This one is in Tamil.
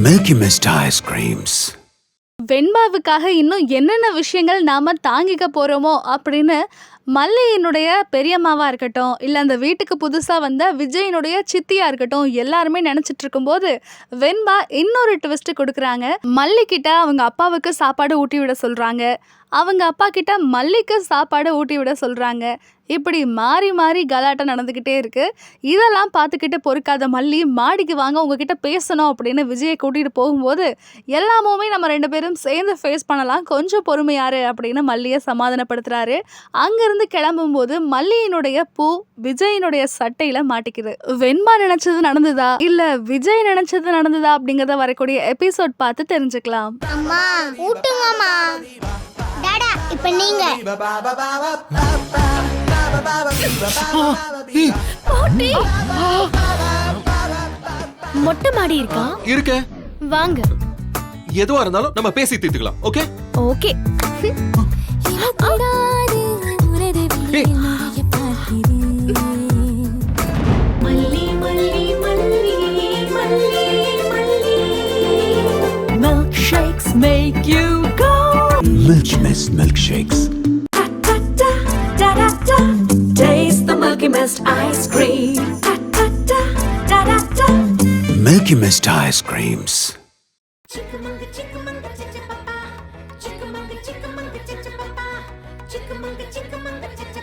Milky Mist ice creams. வெண்பாவுக்காக இன்னும் என்னென்ன விஷயங்கள் நாம தாங்கிக்க போறோமோ அப்படின்னு மல்லியினுடைய பெரியம்மாவா இருக்கட்டும், இல்ல அந்த வீட்டுக்கு புதுசா வந்த விஜயினுடைய சித்தியா இருக்கட்டும், எல்லாருமே நினைச்சிட்டு இருக்கும்போது வெண்பா இன்னொரு ட்விஸ்ட் கொடுக்குறாங்க. மல்லி கிட்ட அவங்க அப்பாவுக்கு சாப்பாடு ஊட்டி விட சொல்றாங்க, அவங்க அப்பா கிட்ட மல்லிக்கு சாப்பாடு ஊட்டி விட சொல்றாங்க. இப்படி மாறி மாறி கலாட்டம் நடந்துக்கிட்டே இருக்கு. இதெல்லாம் பார்த்துக்கிட்டு பொறுக்காத மல்லி, மாடிக்கு வாங்க உங்ககிட்ட பேசணும் அப்படின்னு விஜயை கூட்டிட்டு போகும்போது, எல்லாமுமே நம்ம 2 பேரும் சேர்ந்து ஃபேஸ் பண்ணலாம், கொஞ்சம் பொறுமையாரு அப்படின்னு மல்லியை சமாதானப்படுத்துறாரு. அங்கிருந்து கிளம்பும்போது மல்லியினுடைய பூ விஜயினுடைய சட்டையில மாட்டிக்குது. வெண்பா நினைச்சது நடந்ததா இல்ல விஜய் நினைச்சது நடந்ததா அப்படிங்கறத வரக்கூடிய எபிசோட் பார்த்து தெரிஞ்சுக்கலாம். அம்மா ஊட்டுங்கம்மா. டாடா இப்ப நீங்க மொட்டை மாடி இருக்கா? இருக்க. வாங்க. எதுவா இருந்தாலும் நம்ம பேசி தீர்த்துக்கலாம். Okay okay. Milkshakes make you go. Milky Mist milkshakes. Da da da da da. Taste the Milky Mist ice cream. Da da da da da. Milky Mist ice creams. Chickamauga, chickamauga, chickamauga, chickamauga, chickamauga, chickamauga, chickamauga, chickamauga, chickamauga.